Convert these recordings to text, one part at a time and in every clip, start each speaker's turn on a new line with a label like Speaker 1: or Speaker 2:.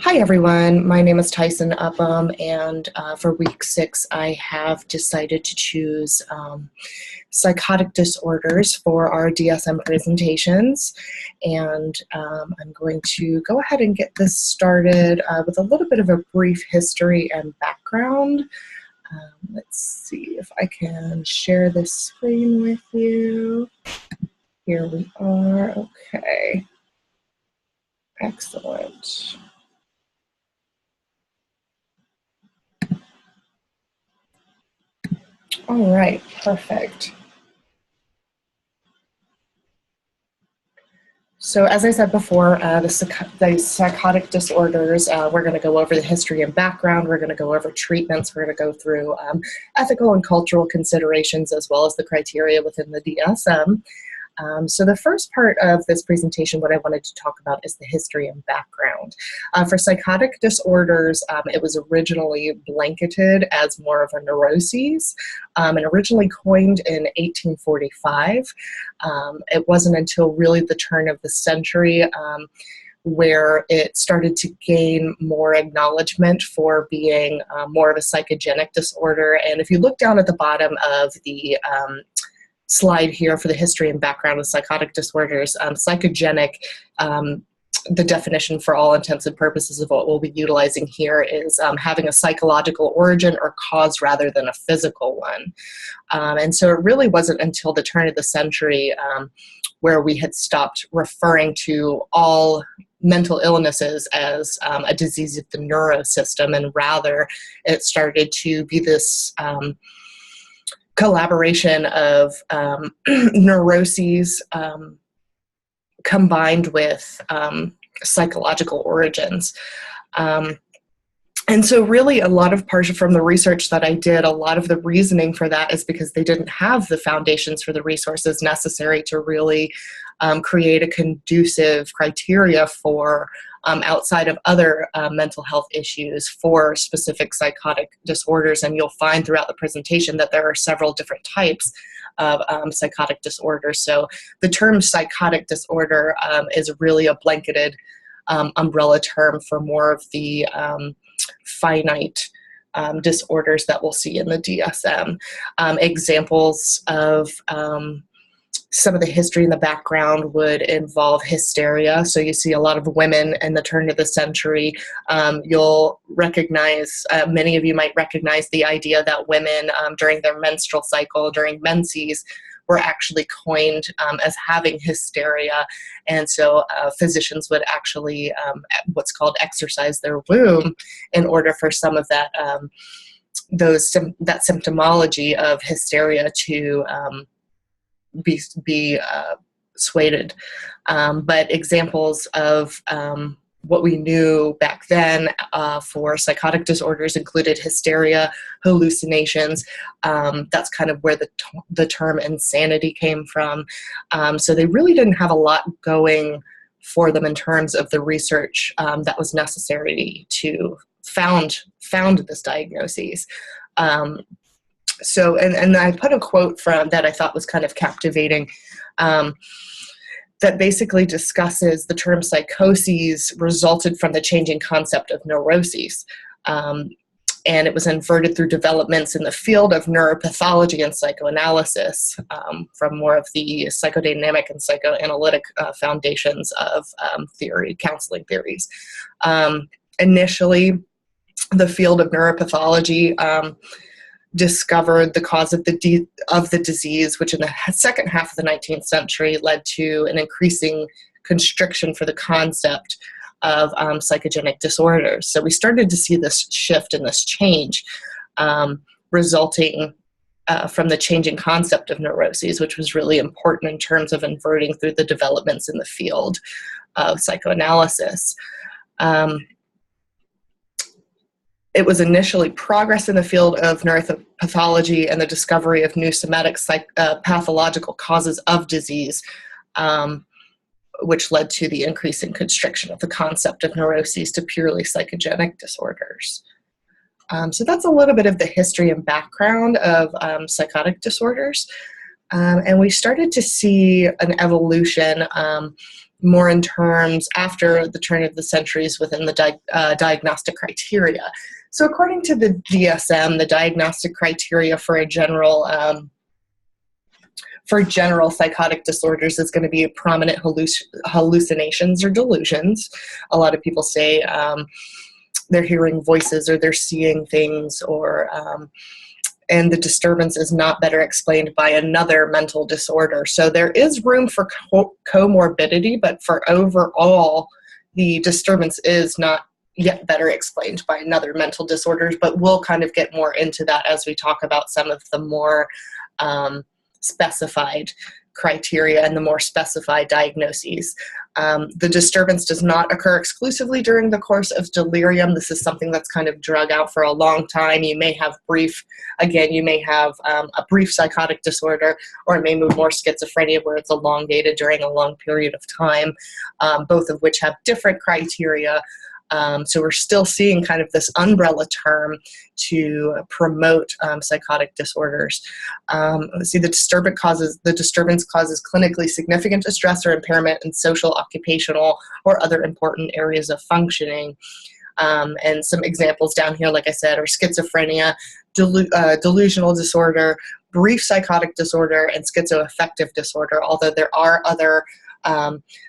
Speaker 1: Hi everyone, my name is Tyson Upham, and for week 6 I have decided to choose psychotic disorders for our DSM presentations, and I'm going to go ahead and get this started with a little bit of a brief history and background. Let's see if I can share this screen with you. Here we are. Okay, excellent. All right, perfect. So as I said before, the psychotic disorders, we're going to go over the history and background, we're going to go over treatments, we're going to go through ethical and cultural considerations as well as the criteria within the DSM. So the first part of this presentation, what I wanted to talk about is the history and background. For psychotic disorders, it was originally blanketed as more of a neuroses, and originally coined in 1845. It wasn't until really the turn of the century where it started to gain more acknowledgement for being more of a psychogenic disorder. And if you look down at the bottom of the slide here for the history and background of psychotic disorders, psychogenic, the definition for all intents and purposes of what we'll be utilizing here is having a psychological origin or cause rather than a physical one. And so it really wasn't until the turn of the century where we had stopped referring to all mental illnesses as a disease of the neurosystem, and rather it started to be this collaboration of neuroses combined with psychological origins. And so really a lot of parts from the research that I did, a lot of the reasoning for that is because they didn't have the foundations for the resources necessary to really create a conducive criteria for outside of other mental health issues for specific psychotic disorders. And you'll find throughout the presentation that there are several different types of psychotic disorders. So the term psychotic disorder is really a blanketed umbrella term for more of the finite disorders that we'll see in the DSM. Examples of some of the history in the background would involve hysteria. So you see a lot of women in the turn of the century. You'll recognize, many of you might recognize the idea that women during their menstrual cycle, during menses, were actually coined as having hysteria. And so physicians would actually what's called exercise their womb in order for some of that, that symptomology of hysteria to be swayed. But examples of what we knew back then for psychotic disorders included hysteria, hallucinations. That's kind of where the term insanity came from. So they really didn't have a lot going for them in terms of the research that was necessary to found this diagnosis. So, and I put a quote from that I thought was kind of captivating, that basically discusses the term psychoses resulted from the changing concept of neuroses. And it was inverted through developments in the field of neuropathology and psychoanalysis from more of the psychodynamic and psychoanalytic foundations of counseling theories. Initially, the field of neuropathology discovered the cause of the disease, which in the second half of the 19th century led to an increasing constriction for the concept of psychogenic disorders. So we started to see this shift and this change resulting from the changing concept of neuroses, which was really important in terms of inverting through the developments in the field of psychoanalysis. It was initially progress in the field of neuropathology and the discovery of new somatic pathological causes of disease, which led to the increasing constriction of the concept of neuroses to purely psychogenic disorders. So that's a little bit of the history and background of psychotic disorders. And we started to see an evolution more in terms after the turn of the centuries within the diagnostic criteria. So according to the DSM, the diagnostic criteria for general psychotic disorders is going to be prominent hallucinations or delusions. A lot of people say they're hearing voices or they're seeing things, or and the disturbance is not better explained by another mental disorder. So there is room for comorbidity, but for overall, the disturbance is not yet better explained by another mental disorders, but we'll kind of get more into that as we talk about some of the more specified criteria and the more specified diagnoses. The disturbance does not occur exclusively during the course of delirium. This is something that's kind of drug out for a long time. You may have a brief psychotic disorder, or it may move more schizophrenia where it's elongated during a long period of time, both of which have different criteria. So we're still seeing kind of this umbrella term to promote psychotic disorders. Let's see, the disturbance causes clinically significant distress or impairment in social, occupational, or other important areas of functioning. And some examples down here, like I said, are schizophrenia, delusional disorder, brief psychotic disorder, and schizoaffective disorder, although there are other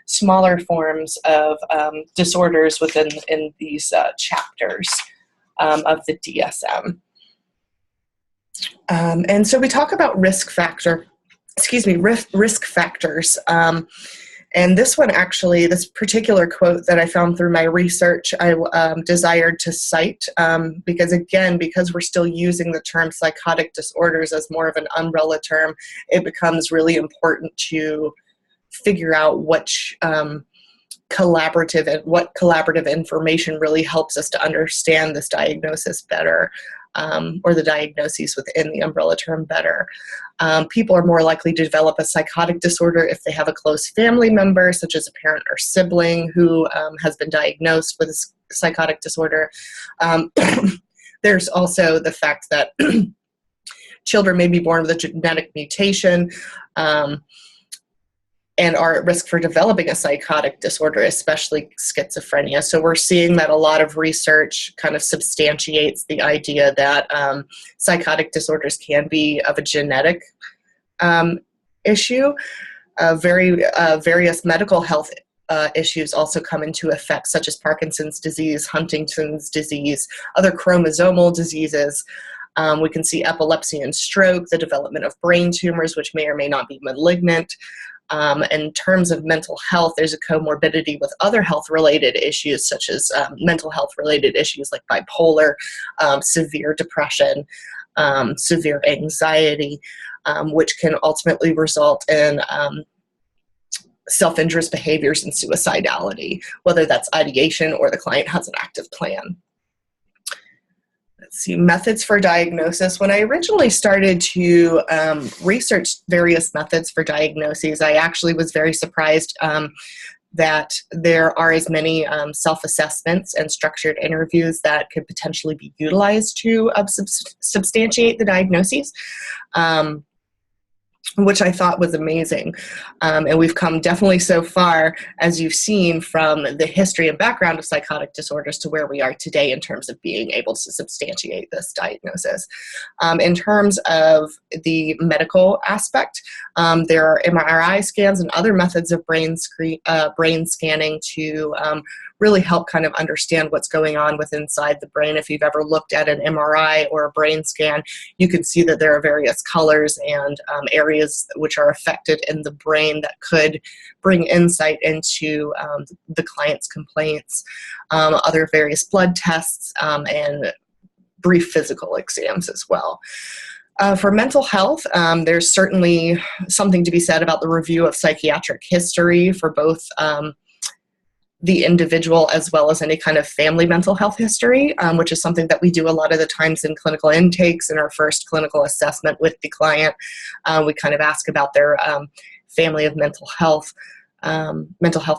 Speaker 1: smaller forms of disorders within these chapters of the DSM. And so we talk about risk factors. And this one actually, this particular quote that I found through my research, I desired to cite because we're still using the term psychotic disorders as more of an umbrella term, it becomes really important to figure out which collaborative information really helps us to understand this diagnosis better, or the diagnoses within the umbrella term better. People are more likely to develop a psychotic disorder if they have a close family member, such as a parent or sibling, who has been diagnosed with a psychotic disorder. There's also the fact that children may be born with a genetic mutation, and are at risk for developing a psychotic disorder, especially schizophrenia. So we're seeing that a lot of research kind of substantiates the idea that psychotic disorders can be of a genetic issue. Various medical health issues also come into effect, such as Parkinson's disease, Huntington's disease, other chromosomal diseases. We can see epilepsy and stroke, the development of brain tumors, which may or may not be malignant. In terms of mental health, there's a comorbidity with other health-related issues, such as mental health-related issues like bipolar, severe depression, severe anxiety, which can ultimately result in self-injurious behaviors and suicidality, whether that's ideation or the client has an active plan. Let's see, methods for diagnosis. When I originally started to research various methods for diagnoses, I actually was very surprised that there are as many self-assessments and structured interviews that could potentially be utilized to substantiate the diagnoses, which I thought was amazing. And we've come definitely so far, as you've seen, from the history and background of psychotic disorders to where we are today in terms of being able to substantiate this diagnosis. In terms of the medical aspect, there are MRI scans and other methods of brain scanning to really help kind of understand what's going on with inside the brain. If you've ever looked at an MRI or a brain scan, you can see that there are various colors and areas which are affected in the brain that could bring insight into the client's complaints, other various blood tests, and brief physical exams as well. For mental health, there's certainly something to be said about the review of psychiatric history for both the individual as well as any kind of family mental health history, which is something that we do a lot of the times in clinical intakes in our first clinical assessment with the client. We kind of ask about their family of mental health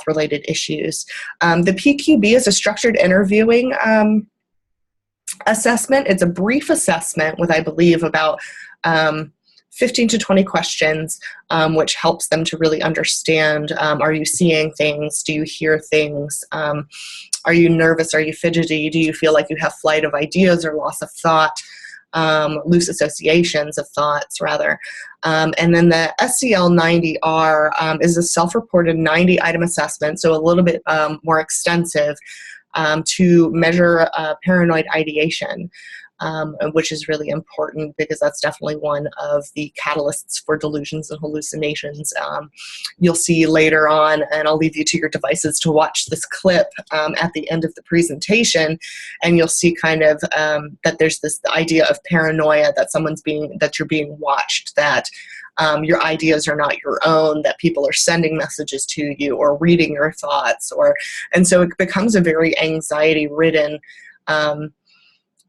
Speaker 1: related issues. The PQB is a structured interviewing assessment. It's a brief assessment with, I believe, about 15 to 20 questions, which helps them to really understand, are you seeing things? Do you hear things? Are you nervous? Are you fidgety? Do you feel like you have flight of ideas or loss of thought? Loose associations of thoughts, rather. And then the SCL-90R is a self-reported 90-item assessment, so a little bit more extensive, to measure paranoid ideation, which is really important because that's definitely one of the catalysts for delusions and hallucinations. You'll see later on, and I'll leave you to your devices to watch this clip at the end of the presentation, and you'll see kind of that there's this idea of paranoia, that you're being watched, that your ideas are not your own, that people are sending messages to you or reading your thoughts, and so it becomes a very anxiety-ridden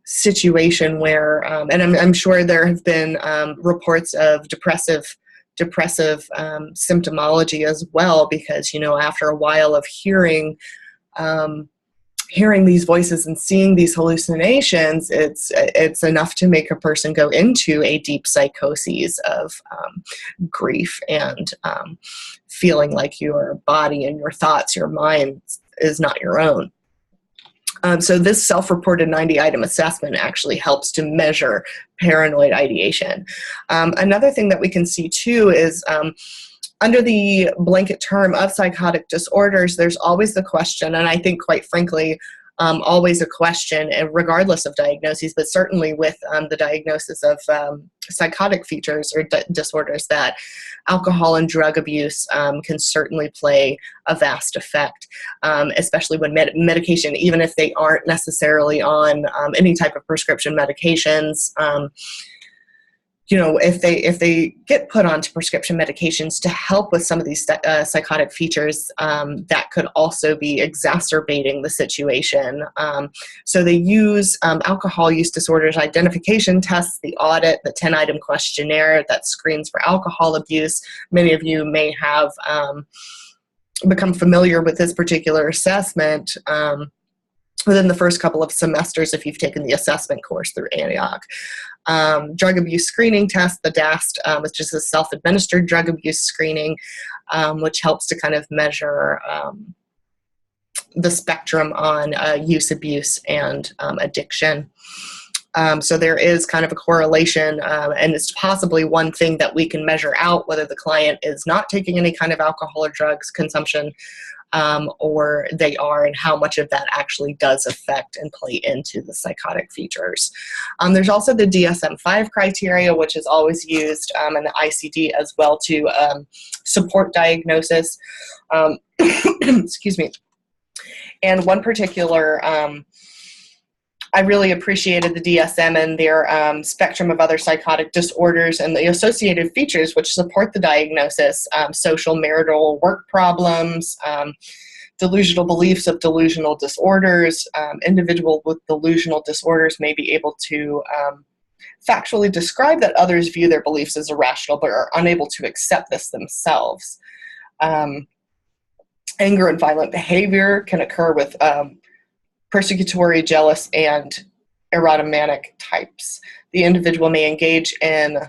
Speaker 1: situation where, and I'm sure there have been reports of depressive symptomology as well, because, you know, after a while of hearing these voices and seeing these hallucinations, it's enough to make a person go into a deep psychosis of grief and feeling like your body and your thoughts, your mind is not your own. So this self-reported 90-item assessment actually helps to measure paranoid ideation. Another thing that we can see too is under the blanket term of psychotic disorders, there's always the question, and I think quite frankly, always a question, regardless of diagnoses, but certainly with the diagnosis of psychotic features or disorders, that alcohol and drug abuse can certainly play a vast effect, especially when medication, even if they aren't necessarily on any type of prescription medications. You know, if they get put onto prescription medications to help with some of these psychotic features, that could also be exacerbating the situation. So they use alcohol use disorders identification tests, the audit, the 10-item questionnaire that screens for alcohol abuse. Many of you may have become familiar with this particular assessment within the first couple of semesters if you've taken the assessment course through Antioch. Drug abuse screening test, the DAST, is just a self-administered drug abuse screening, which helps to kind of measure the spectrum on use, abuse, and addiction. So there is kind of a correlation, and it's possibly one thing that we can measure out, whether the client is not taking any kind of alcohol or drugs consumption, or they are, and how much of that actually does affect and play into the psychotic features. There's also the DSM-5 criteria, which is always used in the ICD as well to support diagnosis. Excuse me. And one particular, I really appreciated the DSM and their spectrum of other psychotic disorders and the associated features which support the diagnosis: social, marital, work problems, delusional beliefs of delusional disorders. Individuals with delusional disorders may be able to factually describe that others view their beliefs as irrational but are unable to accept this themselves. Anger and violent behavior can occur with persecutory, jealous, and erotomanic types. The individual may engage in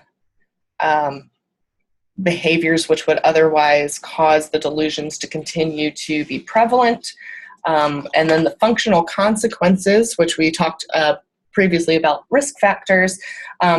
Speaker 1: behaviors which would otherwise cause the delusions to continue to be prevalent. And then the functional consequences, which we talked previously about risk factors.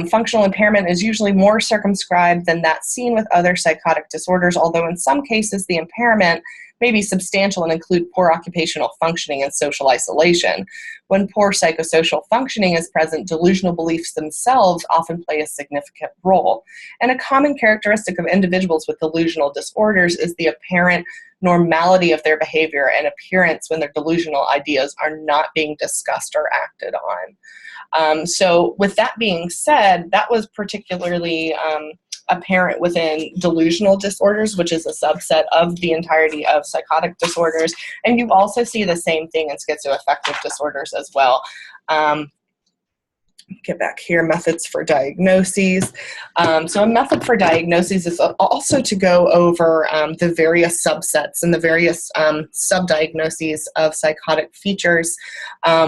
Speaker 1: Functional impairment is usually more circumscribed than that seen with other psychotic disorders, although in some cases the impairment may be substantial and include poor occupational functioning and social isolation. When poor psychosocial functioning is present, delusional beliefs themselves often play a significant role. And a common characteristic of individuals with delusional disorders is the apparent normality of their behavior and appearance when their delusional ideas are not being discussed or acted on. So with that being said, that was particularly apparent within delusional disorders, which is a subset of the entirety of psychotic disorders. And you also see the same thing in schizoaffective disorders as well. Get back here, methods for diagnoses. So a method for diagnoses is also to go over the various subsets and the various subdiagnoses of psychotic features,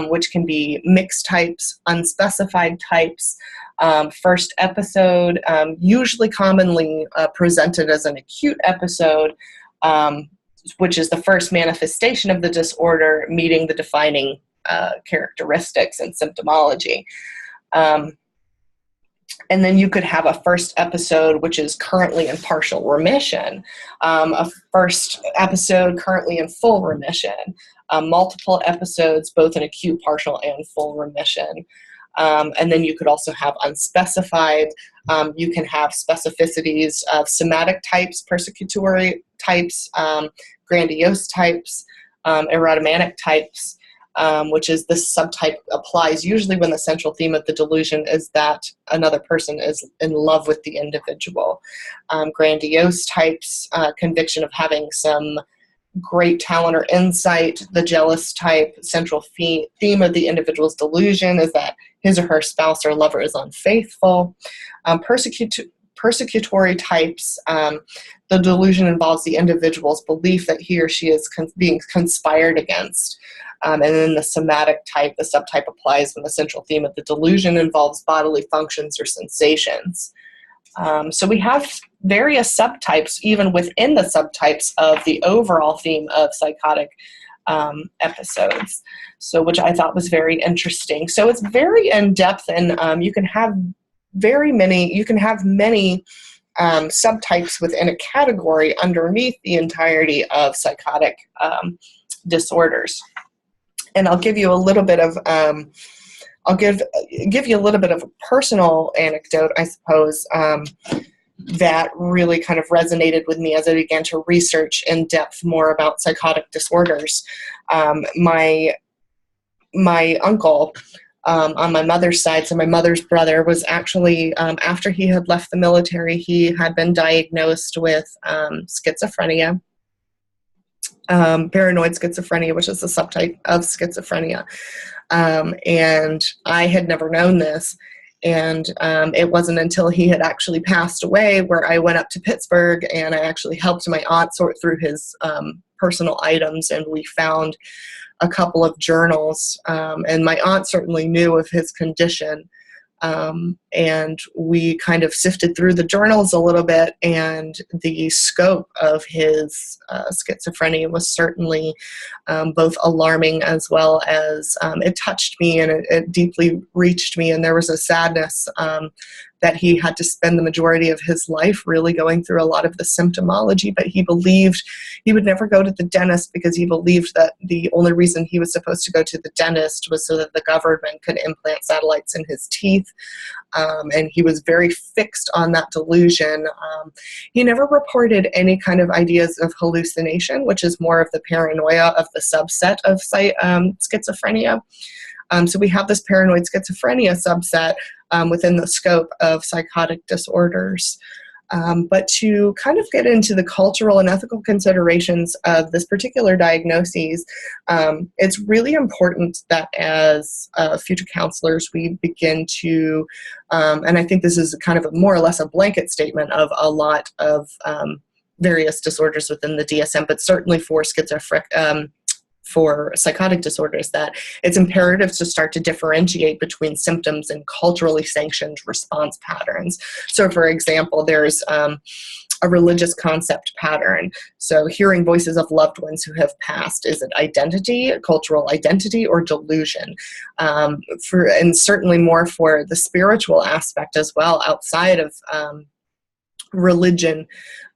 Speaker 1: which can be mixed types, unspecified types, First episode, usually commonly presented as an acute episode, which is the first manifestation of the disorder, meeting the defining characteristics and symptomology. And then you could have a first episode, which is currently in partial remission, a first episode currently in full remission, multiple episodes, both in acute, partial, and full remission. And then you could also have unspecified. You can have specificities of somatic types, persecutory types, grandiose types, erotomanic types, which is this subtype applies usually when the central theme of the delusion is that another person is in love with the individual. Grandiose types, conviction of having some great talent or insight. The jealous type, central theme of the individual's delusion is that his or her spouse or lover is unfaithful. Persecutory types, the delusion involves the individual's belief that he or she is being conspired against. And then the somatic type, the subtype applies when the central theme of the delusion involves bodily functions or sensations. So we have various subtypes, even within the subtypes of the overall theme of psychotic episodes, so which I thought was very interesting. So it's very in-depth, and you can have many subtypes within a category underneath the entirety of psychotic disorders. And I'll give you a little bit of I'll give you a little bit of a personal anecdote, I suppose, that really kind of resonated with me as I began to research in depth more about psychotic disorders. My uncle on my mother's side, so my mother's brother, was actually, after he had left the military, he had been diagnosed with schizophrenia. Paranoid schizophrenia, which is a subtype of schizophrenia. And I had never known this. And it wasn't until he had actually passed away where I went up to Pittsburgh and I actually helped my aunt sort through his personal items, and we found a couple of journals. And my aunt certainly knew of his condition. And we kind of sifted through the journals a little bit, and the scope of his schizophrenia was certainly both alarming as well as it touched me, and it deeply reached me. And there was a sadness that he had to spend the majority of his life really going through a lot of the symptomology, but he believed he would never go to the dentist because he believed that the only reason he was supposed to go to the dentist was so that the government could implant satellites in his teeth. And he was very fixed on that delusion. He never reported any kind of ideas of hallucination, which is more of the paranoia of the subset of schizophrenia. So we have this paranoid schizophrenia subset within the scope of psychotic disorders. But to kind of get into the cultural and ethical considerations of this particular diagnosis, it's really important that as future counselors we begin to, and I think this is kind of more or less a blanket statement of a lot of various disorders within the DSM, but certainly for for psychotic disorders, that it's imperative to start to differentiate between symptoms and culturally sanctioned response patterns. So, for example, there's a religious concept pattern. So hearing voices of loved ones who have passed, is it identity, cultural identity, or delusion? And certainly more for the spiritual aspect as well, outside of religion.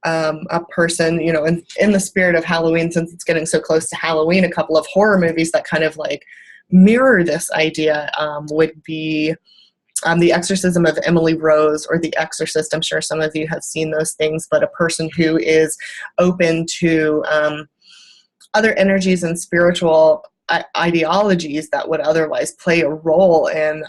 Speaker 1: A person, you know, in the spirit of Halloween, since it's getting so close to Halloween, a couple of horror movies that kind of like mirror this idea would be The Exorcism of Emily Rose or The Exorcist. I'm sure some of you have seen those things, but a person who is open to other energies and spiritual ideologies that would otherwise play a role in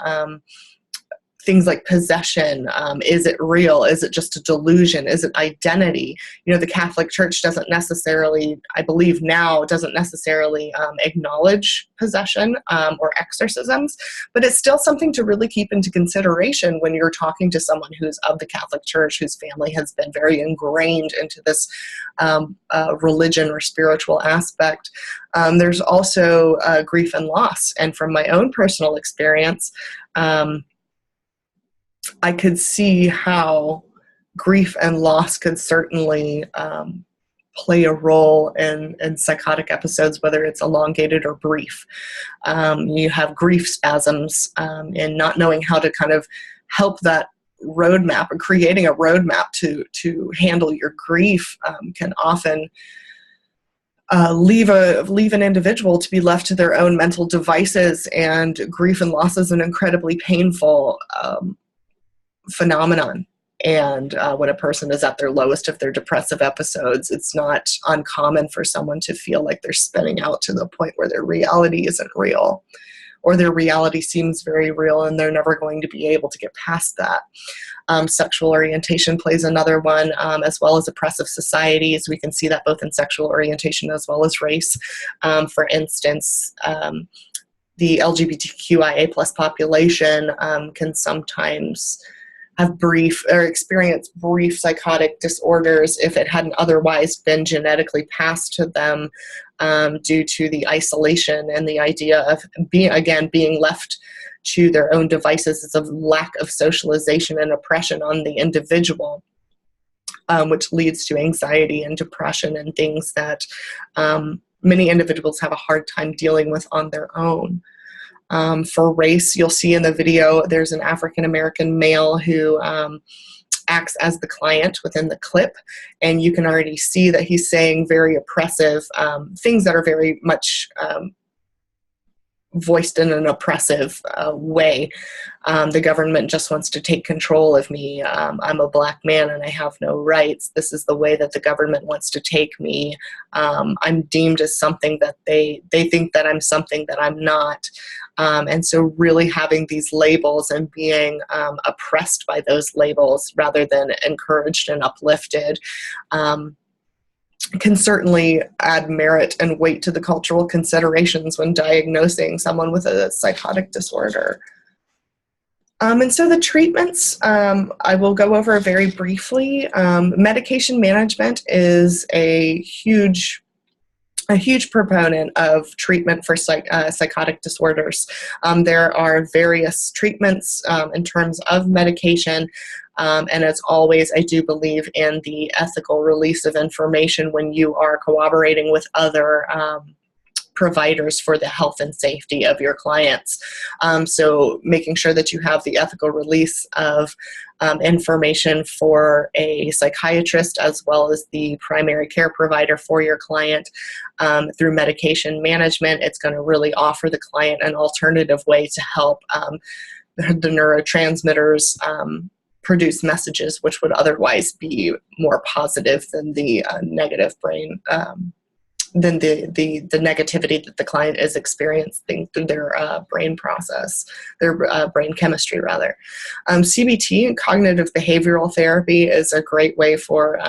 Speaker 1: things like possession. Is it real? Is it just a delusion? Is it identity? You know, the Catholic Church doesn't necessarily, I believe now, doesn't necessarily acknowledge possession or exorcisms, but it's still something to really keep into consideration when you're talking to someone who's of the Catholic Church, whose family has been very ingrained into this religion or spiritual aspect. There's also grief and loss. And from my own personal experience, I could see how grief and loss could certainly play a role in psychotic episodes, whether it's elongated or brief. You have grief spasms, and not knowing how to kind of help that roadmap, or creating a roadmap to handle your grief can often leave an individual to be left to their own mental devices. And grief and loss is an incredibly painful phenomenon. And when a person is at their lowest of their depressive episodes, it's not uncommon for someone to feel like they're spinning out to the point where their reality isn't real, or their reality seems very real and they're never going to be able to get past that. Sexual orientation plays another one, as well as oppressive societies. We can see that both in sexual orientation as well as race. For instance, the LGBTQIA plus population can sometimes have brief or experience brief psychotic disorders if it hadn't otherwise been genetically passed to them, due to the isolation and the idea of being left to their own devices is of lack of socialization and oppression on the individual, which leads to anxiety and depression and things that many individuals have a hard time dealing with on their own. For race, you'll see in the video, there's an African-American male who acts as the client within the clip, and you can already see that he's saying very oppressive things that are very much voiced in an oppressive way. The government just wants to take control of me. I'm a black man and I have no rights. This is the way that the government wants to take me. I'm deemed as something that they think that I'm something that I'm not. And so really having these labels and being oppressed by those labels rather than encouraged and uplifted can certainly add merit and weight to the cultural considerations when diagnosing someone with a psychotic disorder. And so the treatments, I will go over very briefly. Medication management is a huge proponent of treatment for psychotic disorders. There are various treatments in terms of medication, and as always, I do believe in the ethical release of information when you are cooperating with other providers for the health and safety of your clients. So making sure that you have the ethical release of information for a psychiatrist as well as the primary care provider for your client through medication management, it's going to really offer the client an alternative way to help the neurotransmitters produce messages which would otherwise be more positive than the negative brain than the negativity that the client is experiencing through their brain process, their brain chemistry rather. CBT, cognitive behavioral therapy, is a great way for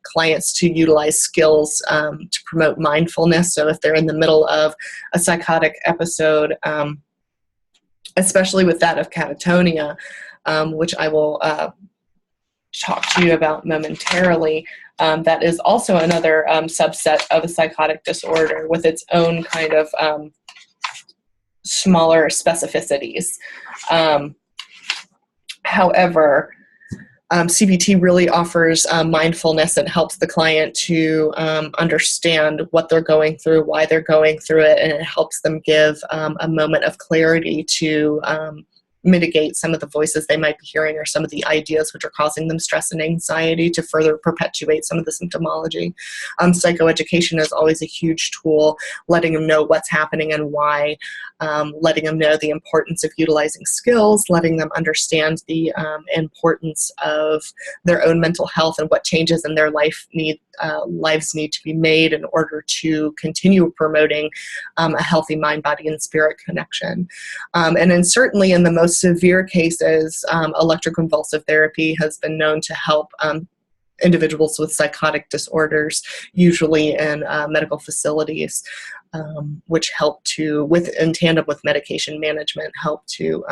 Speaker 1: clients to utilize skills to promote mindfulness. So if they're in the middle of a psychotic episode, especially with that of catatonia, which I will talk to you about momentarily, that is also another subset of a psychotic disorder with its own kind of smaller specificities. However, CBT really offers mindfulness and helps the client to understand what they're going through, why they're going through it, and it helps them give a moment of clarity to mitigate some of the voices they might be hearing or some of the ideas which are causing them stress and anxiety to further perpetuate some of the symptomology. Psychoeducation is always a huge tool, letting them know what's happening and why, letting them know the importance of utilizing skills, letting them understand the importance of their own mental health and what changes in their lives need to be made in order to continue promoting a healthy mind, body, and spirit connection. And then certainly in the most severe cases, electroconvulsive therapy has been known to help individuals with psychotic disorders, usually in medical facilities, which help to, in tandem with medication management, help to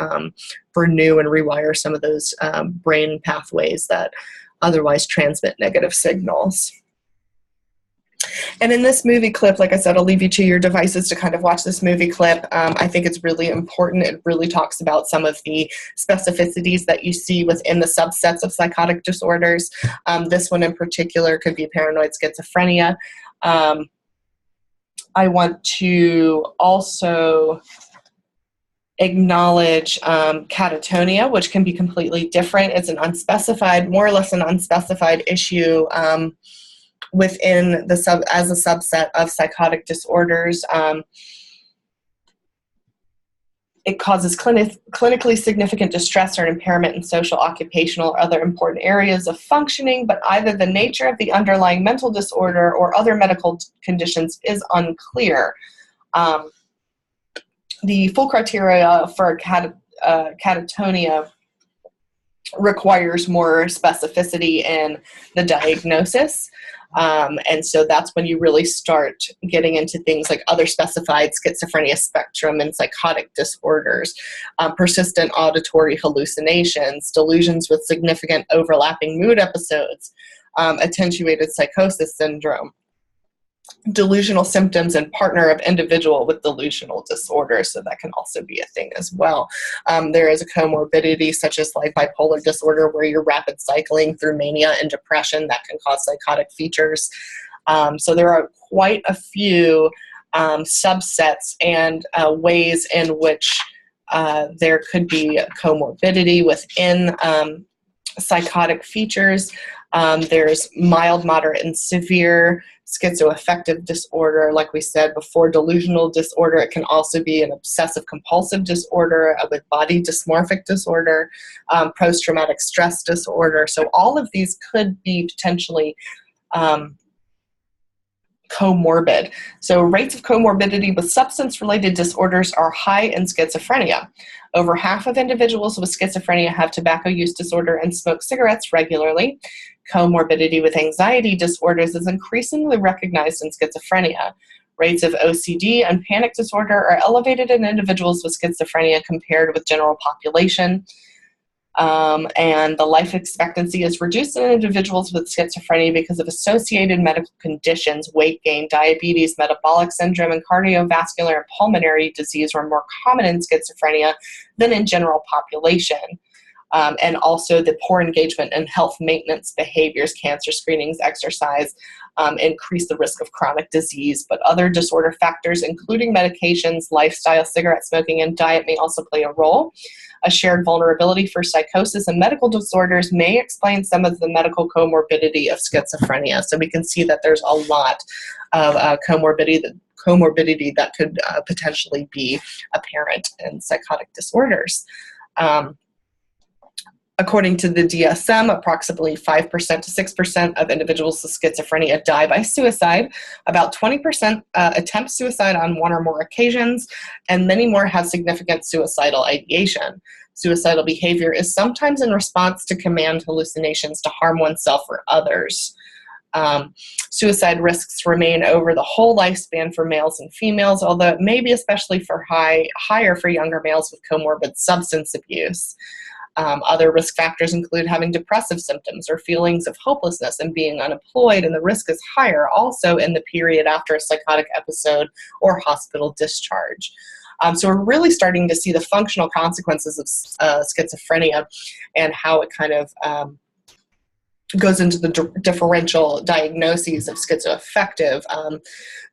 Speaker 1: renew and rewire some of those brain pathways that otherwise transmit negative signals. And in this movie clip, like I said, I'll leave you to your devices to kind of watch this movie clip. I think it's really important. It really talks about some of the specificities that you see within the subsets of psychotic disorders. This one in particular could be paranoid schizophrenia. I want to also acknowledge catatonia, which can be completely different. It's an unspecified, more or less an unspecified issue within the as a subset of psychotic disorders. It causes clinically significant distress or impairment in social, occupational, or other important areas of functioning, but either the nature of the underlying mental disorder or other medical conditions is unclear. The full criteria for catatonia requires more specificity in the diagnosis. And so that's when you really start getting into things like other specified schizophrenia spectrum and psychotic disorders, persistent auditory hallucinations, delusions with significant overlapping mood episodes, attenuated psychosis syndrome, delusional symptoms and partner of individual with delusional disorder, so that can also be a thing as well. There is a comorbidity such as like bipolar disorder where you're rapid cycling through mania and depression that can cause psychotic features. So there are quite a few subsets and ways in which there could be comorbidity within psychotic features. There's mild, moderate, and severe schizoaffective disorder. Like we said before, delusional disorder. It can also be an obsessive compulsive disorder with body dysmorphic disorder, post-traumatic stress disorder. So all of these could be potentially comorbid. So rates of comorbidity with substance-related disorders are high in schizophrenia. Over half of individuals with schizophrenia have tobacco use disorder and smoke cigarettes regularly. Comorbidity with anxiety disorders is increasingly recognized in schizophrenia. Rates of OCD and panic disorder are elevated in individuals with schizophrenia compared with general population. And the life expectancy is reduced in individuals with schizophrenia because of associated medical conditions. Weight gain, diabetes, metabolic syndrome, and cardiovascular and pulmonary disease are more common in schizophrenia than in general population. And also the poor engagement in health maintenance behaviors, cancer screenings, exercise, increase the risk of chronic disease. But other disorder factors, including medications, lifestyle, cigarette smoking, and diet may also play a role. A shared vulnerability for psychosis and medical disorders may explain some of the medical comorbidity of schizophrenia. So we can see that there's a lot of comorbidity that could potentially be apparent in psychotic disorders. According to the DSM, approximately 5% to 6% of individuals with schizophrenia die by suicide. About 20% attempt suicide on one or more occasions, and many more have significant suicidal ideation. Suicidal behavior is sometimes in response to command hallucinations to harm oneself or others. Suicide risks remain over the whole lifespan for males and females, although it may be especially higher for younger males with comorbid substance abuse. Other risk factors include having depressive symptoms or feelings of hopelessness and being unemployed, and the risk is higher also in the period after a psychotic episode or hospital discharge. So we're really starting to see the functional consequences of schizophrenia and how it kind of goes into the differential diagnoses of schizoaffective,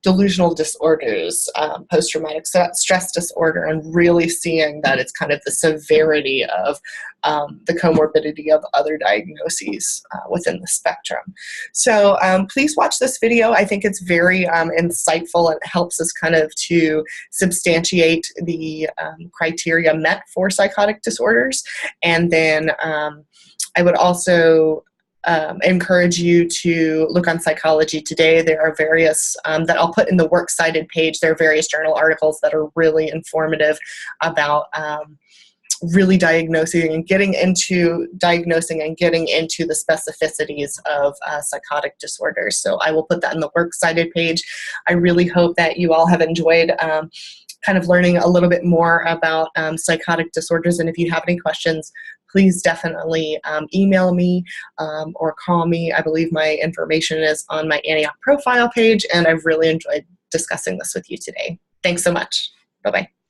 Speaker 1: delusional disorders, post-traumatic stress disorder, and really seeing that it's kind of the severity of the comorbidity of other diagnoses within the spectrum. So please watch this video. I think it's very insightful, and it helps us kind of to substantiate the criteria met for psychotic disorders. And then I would also encourage you to look on Psychology Today. There are various, that I'll put in the works cited page, there are various journal articles that are really informative about really diagnosing and getting into the specificities of psychotic disorders. So I will put that in the works cited page. I really hope that you all have enjoyed kind of learning a little bit more about psychotic disorders, and if you have any questions, please definitely email me or call me. I believe my information is on my Antioch profile page, and I've really enjoyed discussing this with you today. Thanks so much. Bye-bye.